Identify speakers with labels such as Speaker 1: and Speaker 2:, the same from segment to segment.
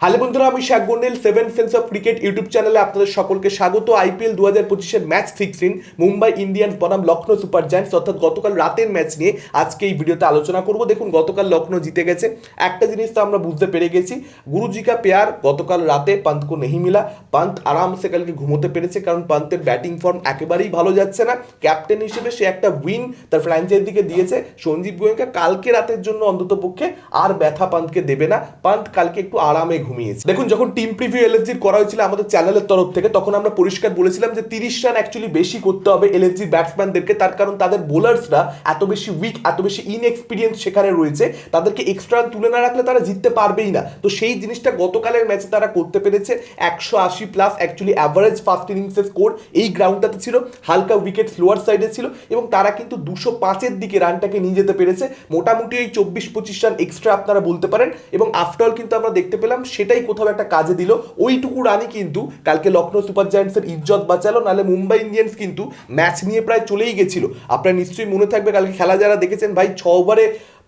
Speaker 1: Hello বন্ধুরা, আমি শাক গন্ডেল 7 সেন্স অফ ক্রিকেট ইউটিউব চ্যানেলে আপনাদের সকলকে স্বাগত। আইপিএল 2025-এর ম্যাচ ফিক্সিং মুম্বাই ইন্ডিয়ান্স বনাম লখনৌ সুপার জায়ান্টস অর্থাৎ গতকাল রাতের ম্যাচ নিয়ে আজকে এই ভিডিওতে আলোচনা করব। দেখুন, গতকাল লখনৌ জিতে গেছে। একটা জিনিস তো আমরা বুঝতে পেরে গেছি, গুরুজি কা প্যার গতকাল রাতে পান্ত কো নেহি মিলা। পান্ত আরামসে কালকে ঘুমোতে পেরেছে, কারণ পান্তের ব্যাটিং ফর্ম একেবারেই ভালো যাচ্ছে না। ক্যাপ্টেন হিসেবে সে একটা উইন তার ফ্র্যাঞ্চাইজিকে দিয়েছে। সঞ্জীব গোয়েঙ্কা কালকে রাতের জন্য অন্তত পক্ষে আর ব্যথা পান্তকে দেবে না। পান্ত কালকে একটু আরামে ঘুমিয়েছে। দেখুন, যখন টিম প্রিভিউ এলএসজির করা হয়েছিল আমাদের চ্যানেলের তরফ থেকে, তখন আমরা পরিষ্কার বলেছিলাম যে 30 রান অ্যাকচুয়ালি বেশি করতে হবে এলএসজির ব্যাটসম্যানদেরকে। তার কারণ তাদের বোলার্সরা এত বেশি উইক, এত বেশি ইনএক্সপিরিয়েন্স সেখানে রয়েছে, তাদেরকে এক্সট্রা রান তুলে না রাখলে তারা জিততে পারবেই না। তো সেই জিনিসটা গতকালের ম্যাচে তারা করতে পেরেছে। 180 প্লাস অ্যাকচুয়ালি অ্যাভারেজ ফার্স্ট ইনিংসের স্কোর এই গ্রাউন্ডটাতে ছিল। হালকা উইকেট স্লোয়ার সাইডে ছিল এবং তারা কিন্তু 205-এর দিকে রানটাকে নিয়ে যেতে পেরেছে। মোটামুটি এই 24-25 রান এক্সট্রা আপনারা বলতে পারেন। এবং আফটার কিন্তু আমরা দেখতে পেলাম সেটাই কোথাও একটা কাজে দিল। ওইটুকু রানই কিন্তু কালকে লখনৌ সুপার জায়ান্টসের ইজ্জত বাঁচালো, নাহলে মুম্বাই ইন্ডিয়ান্স কিন্তু ম্যাচ নিয়ে প্রায় চলেই গেছিল। আপনার নিশ্চয়ই মনে থাকবে কালকে খেলা যারা দেখেছেন, ভাই 6 ওভারে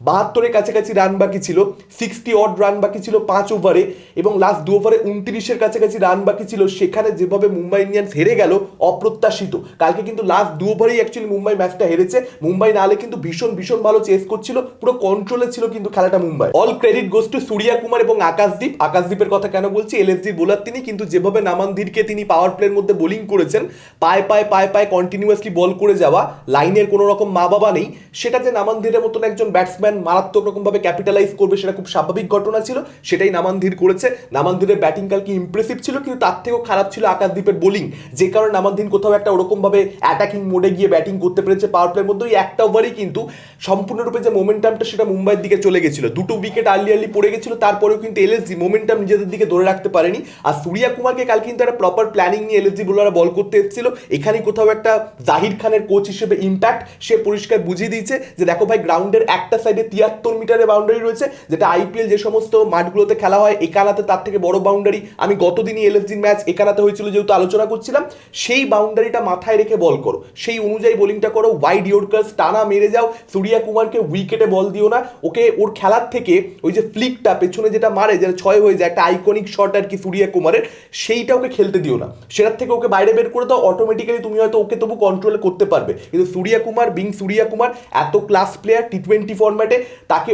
Speaker 1: 72-এর কাছাকাছি রান বাকি ছিল, 60 অড রান বাকি ছিল 5 ওভারে, এবং লাস্ট 2 ওভারে 29-এর কাছাকাছি রান বাকি ছিল। সেখানে যেভাবে মুম্বাই ইন্ডিয়ান্স হেরে গেল অপ্রত্যাশিত। কালকে কিন্তু লাস্ট 2 ওভারেই অ্যাকচুয়ালি মুম্বাই ম্যাচটা হেরেছে। মুম্বাই নাহলে কিন্তু ভীষণ ভীষণ ভালো চেস করছিল, পুরো কন্ট্রোলে ছিল কিন্তু খেলাটা Mumbai. All credit goes to Surya Kumar এবং আকাশদীপ। আকাশদীপের কথা কেন বলছি, এলএসজির বোলার তিনি, কিন্তু যেভাবে নামানধীরকে তিনি পাওয়ার প্লের মধ্যে বোলিং করেছেন, পায়ে পায়ে পায়ে পায়ে কন্টিনিউয়াসলি বল করে যাওয়া, লাইনের কোনো রকম মা বাবা নেই, সেটা যে নামানধীরের মতন একজন ব্যাটসম্যান মারাত্মক রকমভাবে ক্যাপিটালাইজ করবে সেটা খুব স্বাভাবিক ঘটনা ছিল। সেটাই নামানধীর করেছে। নামানধীরের ব্যাটিং কালকে ইমপ্রেসিভ ছিল, কিন্তু তার থেকেও খারাপ ছিল আকাশদীপের বোলিং, যে কারণে নামানধীর কোথাও একটা ওরকমভাবে অ্যাটাকিং মোডে গিয়ে ব্যাটিং করতে পেরেছে। পাওয়ার প্লের মধ্যে ওই একটা ওভারেই কিন্তু সম্পূর্ণরূপে যে মোমেন্টামটা সেটা মুম্বাইয়ের দিকে চলে গেছিল। 2টো উইকেট আর্লি পড়ে গেছিল, তারপরেও কিন্তু এলএসজি মোমেন্টাম নিজেদের দিকে ধরে রাখতে পারেনি। আর সূর্যা কুমারকে কাল কিন্তু একটা প্রপার প্ল্যানিং নিয়ে এলএসজি বোলাররা বল করতে এসেছিল। এখানেই কোথাও একটা জাহির খানের কোচ হিসেবে ইম্প্যাক্ট সে পরিষ্কার বুঝিয়ে দিয়েছে যে দেখো ভাই, গ্রাউন্ডের একটা সাইডে 73 মিটারের বাউন্ডারি রয়েছে, যেটা আইপিএল যে সমস্ত মাঠগুলোতে খেলা হয় একানাতে তার থেকে বড় বাউন্ডারি। আমি গতদিনই এলএসজির ম্যাচ একানাতে হয়েছিল যেহেতু আলোচনা করছিলাম, সেই বাউন্ডারিটা মাথায় রেখে বল করো, সেই অনুযায়ী বোলিংটা করো, ওয়াইড ইয়র্কার্স টানা মেরে যাও। সূর্যা কুমারকে উইকেটে বল দিও না, ওকে ওর খেলার থেকে ওই যে ফ্লিকটা পেছনে যেটা মারে, যেটা 6 হয়ে যায়, একটা আইকনিক শট আর কি সূর্যা কুমারের, সেইটা ওকে খেলতে দিও না। সেটার থেকে ওকে বাইরে বের করে দাও, অটোমেটিক্যালি তুমি হয়তো ওকে তবু কন্ট্রোল করতে পারবে। কিন্তু সূর্যা কুমার বিং সূর্যা কুমার এত ক্লাস প্লেয়ার টি20 ফরম্যাটে, তাকে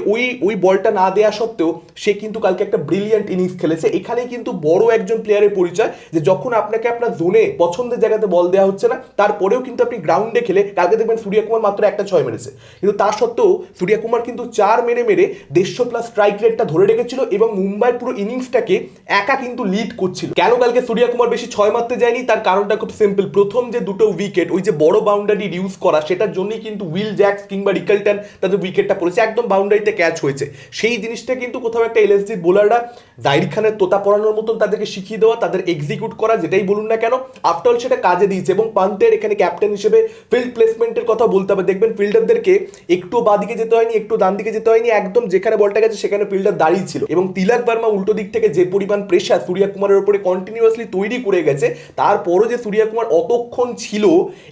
Speaker 1: ওই বলটা না দেওয়া সত্ত্বেও সে কিন্তু কালকে একটা ব্রিলিয়ান্ট ইনিংস খেলেছে। এখানে কিন্তু বড় একজন প্লেয়ারের পরিচয়, যে যখন আপনাকে আপনার জোনে পছন্দের জায়গাতে বল দেওয়া হচ্ছে না, তারপরেও কিন্তু আপনি গ্রাউন্ডে খেলে, কালকে দেখবেন সূর্যা কুমার মাত্র একটা 6 মেরেছে, কিন্তু তা সত্ত্বেও সূর্যা কুমার কিন্তু 4 মেরে 150 প্লাস স্ট্রাইক রেটটা ধরে রেখেছিল এবং মুম্বাইয়ের পুরো ইনিংসটাকে একা কিন্তু লিড করছিল। কেন কালকে সূর্যা কুমার বেশি 6 মারতে যায়নি, তার কারণটা খুব সিম্পল। প্রথম যে 2টো উইকেট ওই যে বড় বাউন্ডারি ইউজ করা, সেটার জন্যই কিন্তু উইল জ্যাক্স কিংবা রিকালটন তাদের উইকেটটা পড়েছে, একদম বাউন্ডারিতে ক্যাচ হয়েছে। সেই জিনিসটা কিন্তু কোথাও একটা এলএসজি বোলাররা জাহির খানের তোতা পড়ানোর মতন তাদেরকে শিখিয়ে দেওয়া, তাদের এক্সিকিউট করা, যেটাই বলুন না কেন আফটার অল সেটা কাজে দিয়েছে। এবং পান্তের এখানে ক্যাপ্টেন হিসেবে ফিল্ড প্লেসমেন্টের কথা বলতে হবে। দেখবেন ফিল্ডারদেরকে একটু বাদিকে যেতে হয়নি, একটু ডান দিকে যেতে হয়নি, একদম যেখানে বলটা গেছে সেখানে ফিল্ডার দাঁড়িয়ে ছিল। এবং তিলক বর্মা উল্টো দিক থেকে যে পরিমাণ প্রেশার সূর্যা কুমারের উপরে কন্টিনিউয়াসলি তৈরি করে গেছে, তারপরও যে সূর্যা কুমার অতক্ষণ ছিল,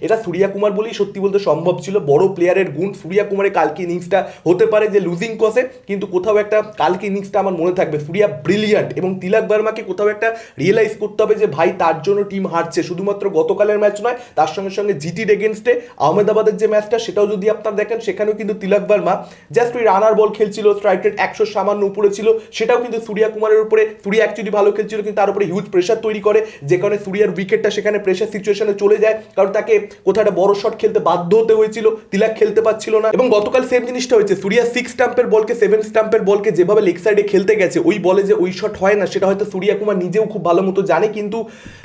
Speaker 1: এটা সূর্যা কুমার বলেই সত্যি বলতে সম্ভব ছিল। বড় প্লেয়ারের গুণ। সূর্যা কুমারের কালকে ইনিংসটা হতে পারে যে লুজিং কসে, কিন্তু কোথাও একটা কালকে ইনিংসটা আমার মনে থাকবে। সূর্যা ব্রিলিয়ান্ট, এবং তিলক বর্মাকে কোথাও একটা রিয়েলাইজ করতে হবে যে ভাই তার জন্য টিম হারছে। শুধুমাত্র গতকালের ম্যাচ নয়, তার সঙ্গে সঙ্গে জিটির এগেনস্টে আহমেদাবাদের যে ম্যাচটা, সেটাও যদি আপনারা দেখেন, সেখানেও কিন্তু তিলক বর্মা জাস্ট ওই রানার বল খেলছিল, স্ট্রাইক রেট 100 সামান্য উপরে ছিল, সেটাও কিন্তু সূর্যা কুমারের উপরে। সূর্যা অ্যাকচুয়ালি ভালো খেলছিল, কিন্তু তার উপরে হিউজ প্রেশার তৈরি করে, যে কারণে সূর্যার উইকেটটা সেখানে প্রেশার সিচুয়েশনে চলে যায়, কারণ তাকে কোথাও একটা বড় শট খেলতে বাধ্য হতে হয়েছিল, তিলক খেলতে পারছিল না। এবং গতকাল সেম জিনিসটা হয়েছে, সূর্যা 6 স্টাম্পের বলকে 7 স্টাম্পের বলকে যেভাবে লেগ সাইডে খেলতে গেছে, ওই বলে যে ওই শট হয় না, সেটা হয়তো সূর্যা কুমার নিজেও খুব ভালো মতো জানে, কিন্তু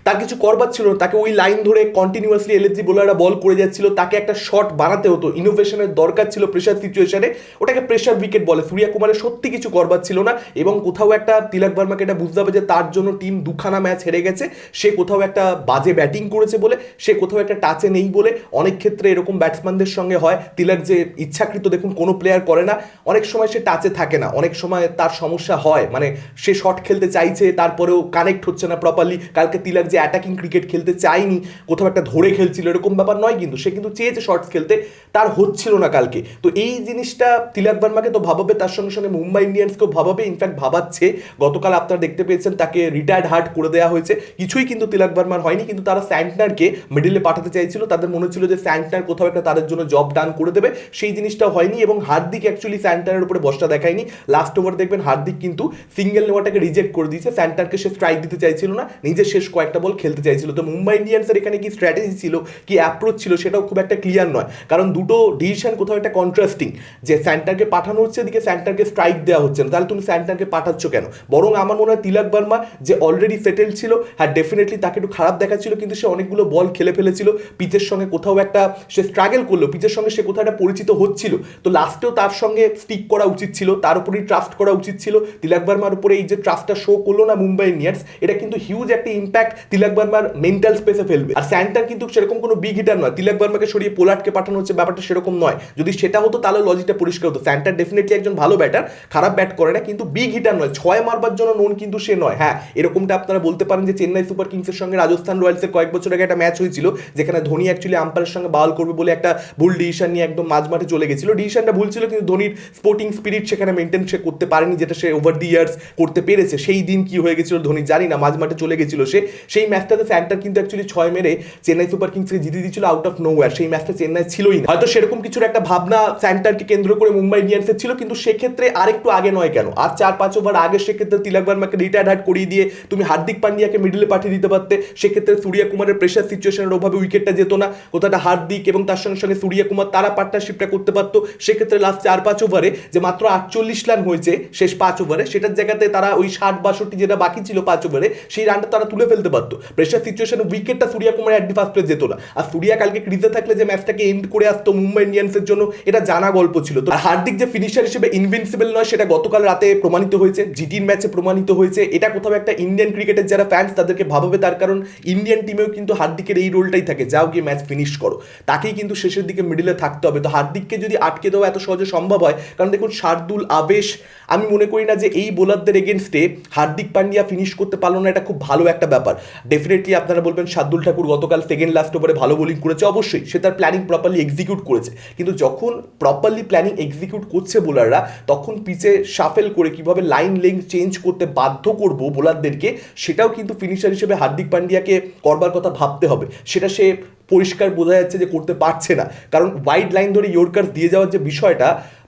Speaker 1: তার কিছু করবার ছিল না। তাকে ওই লাইন ধরে কন্টিনিউয়াসলি এলএসজি বোলাররা বল করে যাচ্ছিল, তাকে একটা শট বানাতে হতো, ইনোভেশনের দরকার ছিল প্রেশার সিচুয়েশনে, ওটাকে প্রেশার উইকেট বলে। সূর্যা কুমারের সত্যি কিছু করবার ছিল না। এবং কোথাও একটা তিলক বর্মাকে এটা বুঝতে হবে যে তার জন্য টিম 2খানা ম্যাচ হেরে গেছে। সে কোথাও একটা বাজে ব্যাটিং করেছে বলে, সে কোথাও একটা টাচে নেই বলে। অনেক ক্ষেত্রে এরকম ব্যাটসম্যানদের সঙ্গে হয়। তিলক যে ইচ্ছাকৃত, দেখুন কোনো প্লেয়ার করে না, অনেক সময় সে টাচে থাকে না, অনেক সময় তার সমস্যা হয়, মানে সে শট খেলতে চাইছে তারপরেও কানেক্ট হচ্ছে না প্রপারলি। কালকে তিলক যে অ্যাটাকিং ক্রিকেট খেলতে চায়নি, কোথাও একটা ধরে খেলছিল এরকম ব্যাপার নয়, কিন্তু সে কিন্তু চেয়েছে শর্টস খেলতে, তার হচ্ছিল না কালকে। তো এই জিনিসটা তিলক ভার্মাকে তো ভাবাবে, তার সঙ্গে সঙ্গে মুম্বাই ইন্ডিয়ান্সকেও ভাবাবে, ইনফ্যাক্ট ভাবাচ্ছে। গতকাল আপনারা দেখতে পেয়েছেন তাকে রিটায়ার্ড হার্ট করে দেওয়া হয়েছে, কিছুই কিন্তু তিলক ভার্মার হয়নি, কিন্তু তারা স্যান্টনারকে মিডিলে পাঠাতে চাইছিল, তাদের মনে ছিল যে স্যান্টনার কোথাও একটা তাদের জন্য জব ডান করে দেবে, সেই জিনিসটা হয়নি। এবং হার্দিক অ্যাকচুয়ালি স্যান্টনারের উপরে বসটা দেখায়নি, লাস্ট ওভার দেখবেন হার্দিক কিন্তু সিঙ্গেল নেওয়াটাকে রিজেক্ট করে দিয়েছে, স্যান্টনারকে সে স্ট্রাইক দিতে চাইছিল না, নিজের শেষ কয়েকটা বল খেলতে চাইছিল। তো মুম্বাই ইন্ডিয়ান্সের এখানে কি স্ট্র্যাটেজি ছিল, কি অ্যাপ্রোচ ছিল, সেটাও খুব একটা ক্লিয়ার নয়, কারণ দুটো ডিসিশন কোথাও একটা কন্ট্রাস্টিং, যে স্যান্টনারকে পাঠানো হচ্ছে, এদিকে স্যান্টনারকে স্ট্রাইক দেওয়া হচ্ছে না, তাহলে তুমি স্যান্টনারকে পাঠাচ্ছ কেন? বরং আমার মনে হয় তিলক ভার্মা যে অলরেডি সেটেল ছিল, হ্যাঁ ডেফিনেটলি তাকে একটু খারাপ দেখাচ্ছিল, কিন্তু সে অনেকগুলো বল খেলে ফেলেছিল, পিচের সঙ্গে কোথাও একটা সে স্ট্রাগল করলো, পিচের সঙ্গে সে কোথাও একটা পরিচিত হচ্ছিল, তো লাস্টেও তার সঙ্গে স্টিক করা উচিত ছিল, তার উপরেই ট্রাস্ট করা উচিত ছিল। তিলক ভার্মার উপরে এই যে ট্রাস্টটা শো করলো না মুম্বাই ইন্ডিয়ান্স, এটা কিন্তু হিউজ একটা ইম্প্যাক্ট তিলক ভার্মার মেন্টাল স্পেসে ফেলবে। আর স্যান্টার কিন্তু সেরকম কোনো বিগ হিটার নয়, তিলক ভার্মাকে সরিয়ে পোলার্ডকে পাঠানো হচ্ছে, ব্যাপারটা সেরকম নয়। যদি সেটা হতো তাহলে লজিকটা পরিষ্কার হতো, স্যান্টার ডেফিনেটলি একজন ভালো ব্যাটার, খারাপ ব্যাট করে না, কিন্তু বিগ হিটার নয়, 6 মারবার জন্য নোন কিন্তু সে নয়। হ্যাঁ এরকমটা আপনারা বলতে পারেন যে চেন্নাই সুপার কিংসের সঙ্গে রাজস্থান রয়্যালসের কয়েক বছর আগে একটা ম্যাচ হয়েছিল, যেখানে ধোনি অ্যাকচুয়ালি আম্পায়ারের সঙ্গে বাল করবে বলে একটা ভুল ডিসিশন নিয়ে একদম মাঝ মাঠে চলে গেছিল, ডিসিশনটা ভুল ছিল, কিন্তু ধোনির স্পোর্টিং স্পিরিট সেখানে মেনটেন সে করতে পারেনি, যেটা সে ওভার দি ইয়ার্স করতে পেরেছে। সেই দিন কি হয়ে গেছিল ধোনি জানি না, মাঝ মাঠে চলে গেছিল সে। সেই ম্যাচটাতে স্যান্টার কিন্তু অ্যাকচুয়ালি 6 মেরে চেন্নাই সুপার কিংসকে জিতে দিয়েছিল আউট অফ নোওয়্যার, সেই ম্যাচটা চেন্নাই ছিলই না, হয়তো সেরকম কিছুর একটা ভাবনা স্যান্টারকে কেন্দ্র করে মুম্বাই ইন্ডিয়ান্সের ছিল, কিন্তু সেক্ষেত্রে আরেকটু আগে নয় কেন, আর 4-5 ওভার আগে সেক্ষেত্রে তিলক ভার্মাকে রিটায়ার্ড হার্ট করিয়ে দিয়ে তুমি হার্দিক পান্ডিয়াকে মিডলে পাঠিয়ে দিতে পারতে, সেক্ষেত্রে সূর্য কুমারের প্রেশার সিচুয়েশনের অভাবে উইকেটটা যেত না, কোথাটা হার্দিক এবং তার সঙ্গে সঙ্গে সূর্য কুমার তারা পার্টনারশিপটা করতে পারতো, সেক্ষেত্রে লাস্ট 4-5 ওভারে যে মাত্র 48 রান হয়েছে শেষ 5 ওভারে, সেটার জায়গাতে তারা ওই 60-62 যেটা বাকি ছিল 5 ওভারে, সেই রানটা তারা তুলে ফেলতে পারতো। প্রেশার সিচুয়েশনে উইকেটটা Surya Kumar at the first place যেত না, আর সূর্য কালকে ক্রিজে থাকলে যে ম্যাচটাকে এন্ড করে আসতো মুম্বাই ইন্ডিয়ান্সের জন্য, এটা জানা গল্প ছিল। তো হার্দিক যে ফিনিশার হিসেবে ইনভিনসিবল নয়, সেটা গতকাল রাতে প্রমাণিত হয়েছে, জিটির ম্যাচে প্রমাণিত হয়েছে। এটা কোথাও একটা ইন্ডিয়ান ক্রিকেটের যারা ফ্যান্স তাদেরকে ভাবাবে, তার কারণ ইন্ডিয়ান টিমেও কিন্তু হার্দিকের এই রোলটাই থাকে, যাও গিয়ে ম্যাচ ফিনিশ করো, তাকেই কিন্তু শেষের দিকে মিডিলে থাকতে হবে। তো হার্দিককে যদি আটকে দেওয়া এত সহজে সম্ভব হয়, কারণ দেখুন শার্দুল, আবেশ, আমি মনে করি না যে এই বোলারদের এগেনস্টে হার্দিক পান্ডিয়া ফিনিশ করতে পারলো না, এটা খুব ভালো একটা ব্যাপার। ডেফিনেটলি আপনারা বলবেন শার্দুল ঠাকুর গতকাল সেকেন্ড লাস্ট ওভারে ভালো বোলিং করেছে, অবশ্যই সে তার প্ল্যানিং প্রপারলি এক্সিকিউট করেছে, কিন্তু যখন প্রপারলি প্ল্যানিং এক্সিকিউট করছে বোলাররা, তখন পিচে শাফেল করে কিভাবে লাইন লেংথ চেঞ্জ করতে বাধ্য করবো বোলারদেরকে, সেটাও কিন্তু ফিনিশার হিসেবে হার্দিক পান্ডিয়াকে করবার কথা ভাবতে হবে। সেটা সে পরিষ্কার বোঝা যাচ্ছে যে করতে পারছে না, কারণ ওয়াইড লাইন ধরে ইয়র্কার দিয়ে যাওয়ার যে বিষয়টা,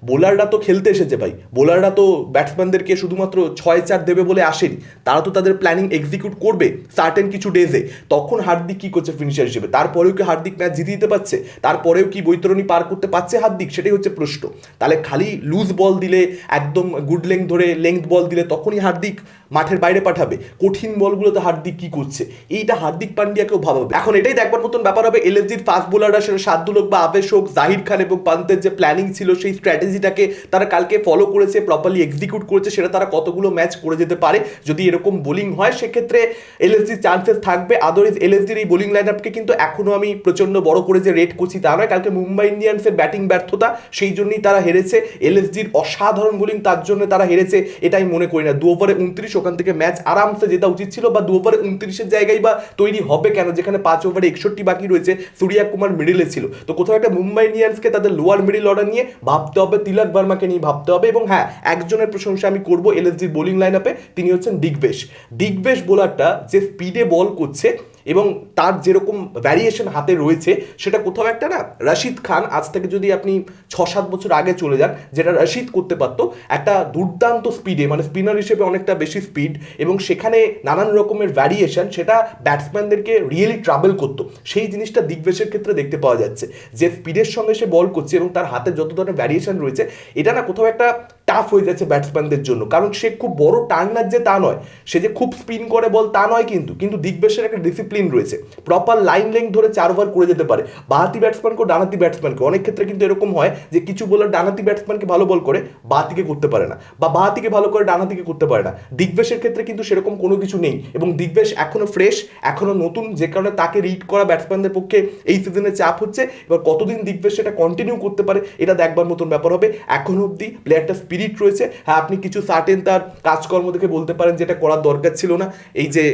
Speaker 1: বোলাররা তো খেলতে এসেছে ভাই, বোলাররা তো ব্যাটসম্যানদেরকে শুধুমাত্র 6-4 দেবে বলে আসেনি, তারা তো তাদের প্ল্যানিং এক্সিকিউট করবে সার্টেন কিছু ডেজে। তখন হার্দিক কি করছে ফিনিশার হিসেবে, তারপরেও কি হার্দিক ম্যাচ জিতে দিতে পারছে, তারপরেও কি বৈতরণী পার করতে পারছে হার্দিক, সেটাই হচ্ছে প্রশ্ন। তাহলে খালি লুজ বল দিলে, একদম গুড লেংথ ধরে লেংথ বল দিলে তখনই হার্দিক মাঠের বাইরে পাঠাবে, কঠিন বলগুলোতে হার্দিক কি করছে, এইটা হার্দিক পান্ডিয়াকেও ভাবাবে। এখন এটাই দেখবার মতন ব্যাপার হবে এলএসজির ফাস্ট বোলাররা, সেটা শার্দুল হোক বা আবেশ হোক, জাহির খান এবং পান্তের যে প্ল্যানিং ছিল, সেই স্ট্র্যাটেজিটাকে তারা কালকে ফলো করেছে, প্রপারলি এক্সিকিউট করেছে, সেটা তারা কতগুলো ম্যাচ করে যেতে পারে। যদি এরকম বোলিং হয় সেক্ষেত্রে এলএসজির চান্সেস থাকবে, আদারওয়াইজ এলএসজির এই বোলিং লাইন আপকে কিন্তু এখনো আমি প্রচন্ড বড় করে যে রেট করছি তা নয়। কালকে মুম্বাই ইন্ডিয়ান্সের ব্যাটিং ব্যর্থতা, সেই জন্যই তারা হেরেছে। এলএসজির অসাধারণ বোলিং, তার জন্য তারা হেরেছে, এটাই মনে করি না। 2 ওভারে 29, ওখান থেকে ম্যাচ আরামসে জেতা উচিত ছিল, বা 2 ওভারে 29-এর জায়গায় বা তৈরি হবে কেন, যেখানে 5 ওভারে 61 বাকি রয়েছে, সূর্য কুমার মিডিলে ছিল। তো কোথাও একটা মুম্বাই ইন্ডিয়ান্সকে তাদের লোয়ার মিডিল অর্ডার নিয়ে ভাবতে হবে, তিলক ভার্মাকে নিয়ে ভাবতে হবে। এবং হ্যাঁ, একজনের প্রশংসা আমি করবো এলএসজির বোলিং লাইন আপে, তিনি হচ্ছেন দিগ্বেশ। দিগ্বেশ বোলারটা যে স্পিডে বল করছে এবং তার যেরকম ভ্যারিয়েশন হাতে রয়েছে, সেটা কোথাও একটা না, রশিদ খান আজ থেকে যদি আপনি 6-7 বছর আগে চলে যান, যেটা রশিদ করতে পারতো, একটা দুর্দান্ত স্পিডে, মানে স্পিনার হিসেবে অনেকটা বেশি স্পিড এবং সেখানে নানান রকমের ভ্যারিয়েশন, সেটা ব্যাটসম্যানদেরকে রিয়েলি ট্রাভেল করতো। সেই জিনিসটা দিগ্বেশের ক্ষেত্রে দেখতে পাওয়া যাচ্ছে, যে স্পিডের সঙ্গে সে বল করছে এবং তার হাতে যত ধরনের ভ্যারিয়েশন রয়েছে, এটা না কোথাও একটা টাফ হয়ে যাচ্ছে ব্যাটসম্যানদের জন্য, কারণ সে খুব বড় টার্নার যে তা নয়, সে যে খুব স্পিন করে বল তা নয়, কিন্তু দিগ্বেশের একটা ডিসিপ্লিন রয়েছে, প্রপার লাইন লেংথ ধরে 4 ওভার করে যেতে পারে। বাহাতি ব্যাটসম্যানকে ডানাতি ব্যাটসম্যানকে অনেক ক্ষেত্রে কিন্তু এরকম হয় যে কিছু বোলার ডানাতি ব্যাটসম্যানকে ভালো বল করে বাহাতিকে করতে পারে না, বা বাহাতিকে ভালো করে ডানাতিকে করতে পারে না। দিগ্বেশের ক্ষেত্রে কিন্তু সেরকম কোনো কিছু নেই, এবং দিগ্বেশ এখনো ফ্রেশ, এখনো নতুন, যে কারণে তাকে রিড করা ব্যাটসম্যানদের পক্ষে এই সিজনে চাপ হচ্ছে। এবার কতদিন দিগ্বেশ সেটা কন্টিনিউ করতে পারে এটা দেখবার মতন ব্যাপার হবে। এখন অব্দি প্লেয়ারটা স্পিরিট রয়েছে। হ্যাঁ, আপনি কিছু সার্টেন তার কাজকর্ম দেখে বলতে পারেন যেটা করার দরকার ছিল না, এই যে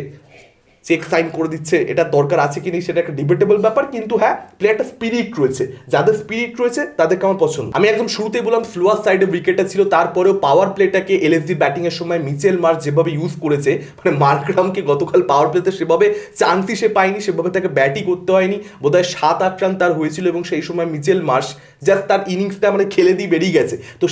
Speaker 1: চেক সাইন করে দিচ্ছে, এটা দরকার আছে কি নেই সেটা একটা ডিবেটেবল ব্যাপার, কিন্তু হ্যাঁ প্লেয়ারটা স্পিরিট রয়েছে, যাদের স্পিরিট রয়েছে তাদেরকে আমার পছন্দ। আমি একদম শুরুতেই বললাম স্লোয়ার সাইডে উইকেটটা ছিল, তারপরেও পাওয়ার প্লেটাকে এলএসজি ব্যাটিং এর সময় মিচেল মার্শ যেভাবে ইউজ করেছে, মানে মার্করামকে গতকাল পাওয়ার প্লেতে সেভাবে চান্সই সে পায়নি, সেভাবে তাকে ব্যাটই করতে হয়নি, বোধহয় 7-8 রান তার হয়েছিল, এবং সেই সময় মিচেল মার্শ জাস্ট তার ইনিংসটা মানে খেলে দিয়ে বেরিয়ে গেছে। তো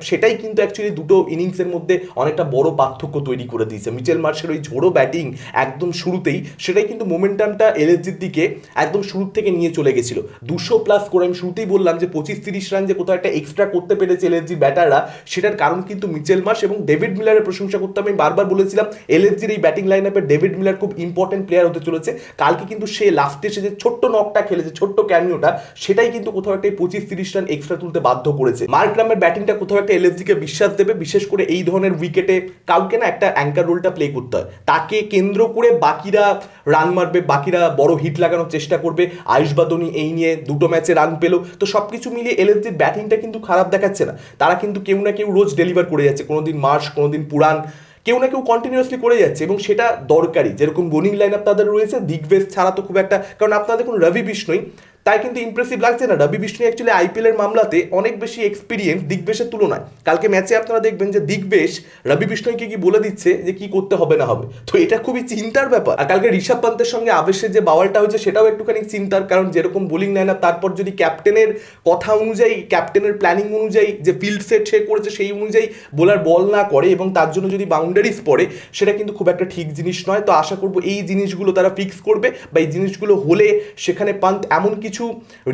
Speaker 1: সেটাই কিন্তু অ্যাকচুয়ালি দুটো ইনিংসের মধ্যে অনেকটা বড় পার্থক্য তৈরি করে দিয়েছে। মিচেল মার্শের ওই ঝোড়ো ব্যাটিং একদম শুরুতেই, সেটাই কিন্তু মোমেন্টামটা এলএসজির দিকে একদম শুরু থেকে নিয়ে চলে গেছিল। 200+ করে আমি শুরুতেই বললাম যে 25-30 রান যে কোথাও একটা এক্সট্রা করতে পেরেছে এলএসজির ব্যাটাররা, সেটার কারণ কিন্তু মিচেল মার্শ এবং ডেভিড মিলারের প্রশংসা করতে আমি বারবার বলেছিলাম। এলএসজির এই ব্যাটিং লাইন আপে ডেভিড মিলার খুব ইম্পর্টেন্ট প্লেয়ার হতে চলেছে। কালকে কিন্তু সে লাস্টে সে যে ছোট্ট নকটা খেলেছে, ছোট্ট ক্যামিওটা, সেটাই কিন্তু কোথাও একটা 25-30 রান এক্সট্রা তুলতে বাধ্য করেছে। মার্করামের ব্যাটিংটা কোথাও একটা এলএসজিকে বিশ্বাস দেবে, বিশেষ করে এই ধরনের উইকেটে কাউকে না একটা অ্যাঙ্কার রোলটা প্লে করতে হয়, তাকে কেন্দ্র করে বাকিরা রান মারবে, বাকিরা বড় হিট লাগানোর চেষ্টা করবে। আয়ুষ বাদনি এই নিয়ে 2টো ম্যাচে রান পেলো, তো সবকিছু মিলিয়ে এলএসজির ব্যাটিংটা কিন্তু খারাপ দেখাচ্ছে না। তারা কিন্তু কেউ না কেউ রোজ ডেলিভার করে যাচ্ছে, কোনোদিন মার্শ, কোনোদিন পুরান, কেউ না কেউ কন্টিনিউয়াসলি করে যাচ্ছে, এবং সেটা দরকারি। যেরকম বোলিং লাইন আপ তাদের রয়েছে, দিগ্বেশ ছাড়া তো খুব একটা, কারণ আপনারা দেখুন রবি বিষ্ণই, তাই কিন্তু ইমপ্রেসিভ লাগছে না। রবি বিষ্ণু অ্যাকচুয়ালি আইপিএল এর মামলাতে অনেক বেশি এক্সপিরিয়েন্স দিগ্বেশের তুলনায়। কালকে ম্যাচে আপনারা দেখবেন যে দিগ্বেশ রবি বিষ্ণুকে কি বলে দিচ্ছে যে কি করতে হবে না হবে, তো এটা খুবই চিন্তার ব্যাপার। আর কালকে ঋষভ পান্তের সঙ্গে আবেশের যে বাওয়ালটা হয়েছে সেটাও একটুখানি চিন্তার, কারণ যেরকম বোলিং লাইন আপ, তারপর যদি ক্যাপ্টেনের কথা অনুযায়ী, ক্যাপ্টেনের প্ল্যানিং অনুযায়ী যে ফিল্ড সেট সে করেছে সেই অনুযায়ী বোলার বল না করে এবং তার জন্য যদি বাউন্ডারিজ পড়ে, সেটা কিন্তু খুব একটা ঠিক জিনিস নয়। তো আশা করবো এই জিনিসগুলো তারা ফিক্স করবে, বা এই জিনিসগুলো হলে সেখানে পান্ত এমন কিছু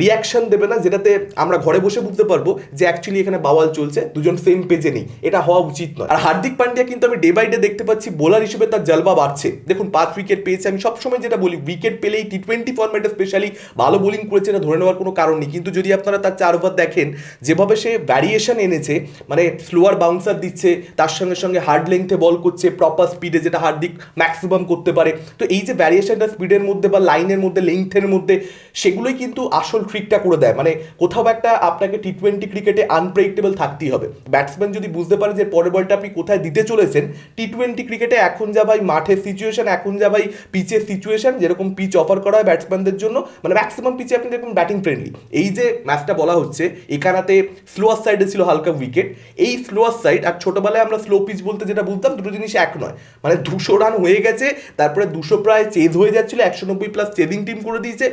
Speaker 1: রিয়াকশন দেবে না যেটাতে আমরা ঘরে বসে বুঝতে পারবো যে অ্যাকচুয়ালি এখানে বাওয়াল চলছে, দুজন সেম পেজে নেই, এটা হওয়া উচিত নয়। আর হার্দিক পান্ডিয়া কিন্তু আমি ডে বাই ডে দেখতে পাচ্ছি বোলার হিসেবে তার জলবা বাড়ছে। দেখুন 5 উইকেট পেয়েছে, আমি সবসময় যেটা বলি উইকেট পেলেই টি20 ফরম্যাটে স্পেশালি ভালো বোলিং করেছে না ধরে নেওয়ার কোনো কারণ নেই, কিন্তু যদি আপনারা তার 4 ওভার দেখেন, যেভাবে সে ভ্যারিয়েশন এনেছে, মানে স্লোয়ার বাউন্সার দিচ্ছে, তার সঙ্গে সঙ্গে হার্ড লেংথে বল করছে, প্রপার স্পিডে, যেটা হার্দিক ম্যাক্সিমাম করতে পারে। তো এই যে ভ্যারিয়েশনটা স্পিডের মধ্যে বা লাইনের মধ্যে, লেংথের মধ্যে, সেগুলোই কিন্তু আসল ট্রিকটা করে দেয়। মানে কোথাও একটা আপনাকে টি20 ক্রিকেটে আনপ্রেডিক্টেবল থাকতেই হবে। ব্যাটসম্যান যদি বুঝতে পারে যে পরের বলটা আপনি কোথায় দিতে চলেছেন, টি20 ক্রিকেটে এখন যা ভাই মাঠের সিচুয়েশন, এখন যা ভাই পিচের সিচুয়েশন, যেরকম পিচ অফার করা হয় ব্যাটসম্যানদের জন্য, মানে ম্যাক্সিমাম পিচে আপনি দেখুন ব্যাটিং ফ্রেন্ডলি। এই যে ম্যাচটা বলা হচ্ছে, এখানাতে স্লোয়ার সাইডে ছিল হালকা উইকেট, এই স্লোয়ার সাইড আর ছোটবেলায় আমরা স্লো পিচ বলতে যেটা বুঝতাম, দুটো জিনিস এক নয়। মানে 200 রান হয়ে গেছে, তারপরে 200 প্রায় চেজ হয়ে যাচ্ছিল, 190+ চেজিং টিম করে দিয়েছে,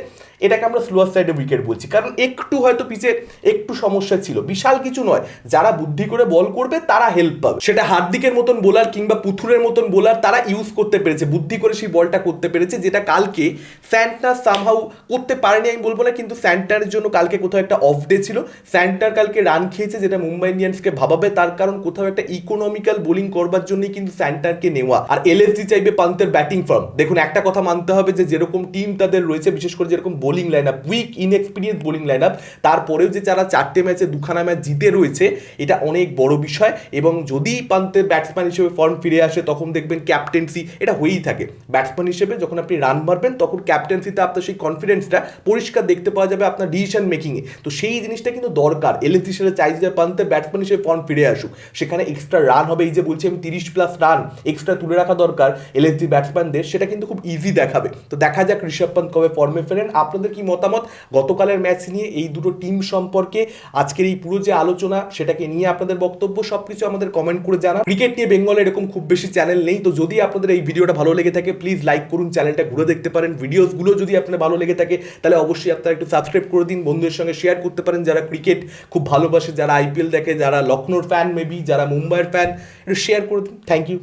Speaker 1: এটাকে আমরা স্লোয়ার সাইডে উইকেট বলছি। কারণ একটু হয়তো পিচে একটু সমস্যা ছিল, বিশাল কিছু নয়। যারা বুদ্ধি করে বল করবে তারা হেল্প পাবে, সেটা হার্দিকের মতন বোলার কিংবা পুথুরের মতন বোলার, তারা ইউজ করতে পেরেছে, বুদ্ধি করে সেই বলটা করতে পেরেছে, যেটা কালকে স্যান্টনার সামহাউ করতে পারেনি আমি বলবো না, কিন্তু স্যান্টারের জন্য কালকে কোথাও একটা অফ ডে ছিল। স্যান্টার কালকে রান খেয়েছে, যেটা মুম্বাই ইন্ডিয়ান্সকে ভাবাবে, তার কারণ কোথাও একটা ইকোনমিক্যাল বোলিং করবার জন্যই কিন্তু স্যান্টারকে নেওয়া। আর এলএসজি চাইবে পান্তের ব্যাটিং ফর্ম। দেখুন একটা কথা মানতে হবে যে যেরকম টিম তাদের রয়েছে, বিশেষ করে যেরকম bowling line up, weak inexperience bowling line up, তারপরেও যে যারা 4টে ম্যাচে 2খানা ম্যাচ জিতে রয়েছে, এটা অনেক বড় বিষয়। এবং যদি পান্তের ব্যাটসম্যান হিসেবে ফর্ম ফিরে আসে, তখন দেখবেন ক্যাপ্টেন্সি এটা হয়েই থাকে। ব্যাটসম্যান হিসেবে যখন আপনি রান মারবেন, তখন ক্যাপ্টেন্সিতে আপনার সেই কনফিডেন্সটা পরিষ্কার দেখতে পাওয়া যাবে আপনার ডিসিশন মেকিংয়ে। তো সেই জিনিসটা কিন্তু দরকার। এলএসজি সেটা চাইছে যে পান্তের ব্যাটসম্যান হিসেবে ফর্ম ফিরে আসুক, সেখানে এক্সট্রা রান হবে। এই যে বলছি আমি 30+ রান এক্সট্রা তুলে রাখা দরকার এলএসজি ব্যাটসম্যানদের, সেটা কিন্তু খুব ইজি দেখাবে। তো দেখা যাক ঋষভ পান্ত কবে ফর্মে ফেরেন। আপনাদের কি মতামত গতকালের ম্যাচ নিয়ে, এই দুটো টিম সম্পর্কে, আজকের এই পুরো যে আলোচনা সেটাকে নিয়ে আপনাদের বক্তব্য, সবকিছু আমাদের কমেন্ট করে জানান। ক্রিকেট নিয়ে বেঙ্গলে এরকম খুব বেশি চ্যানেল নেই, তো যদি আপনাদের এই ভিডিওটা ভালো লেগে থাকে প্লিজ লাইক করুন, চ্যানেলটা ঘুরে দেখতে পারেন। ভিডিওসগুলো যদি আপনার ভালো লেগে থাকে তাহলে অবশ্যই আপনারা একটু সাবস্ক্রাইব করে দিন, বন্ধুদের সঙ্গে শেয়ার করতে পারেন যারা ক্রিকেট খুব ভালোবাসে, যারা আইপিএল দেখে, যারা লখনৌর ফ্যান, মেবি যারা মুম্বাইয়ের ফ্যান, একটু শেয়ার করে দিন। Thank you.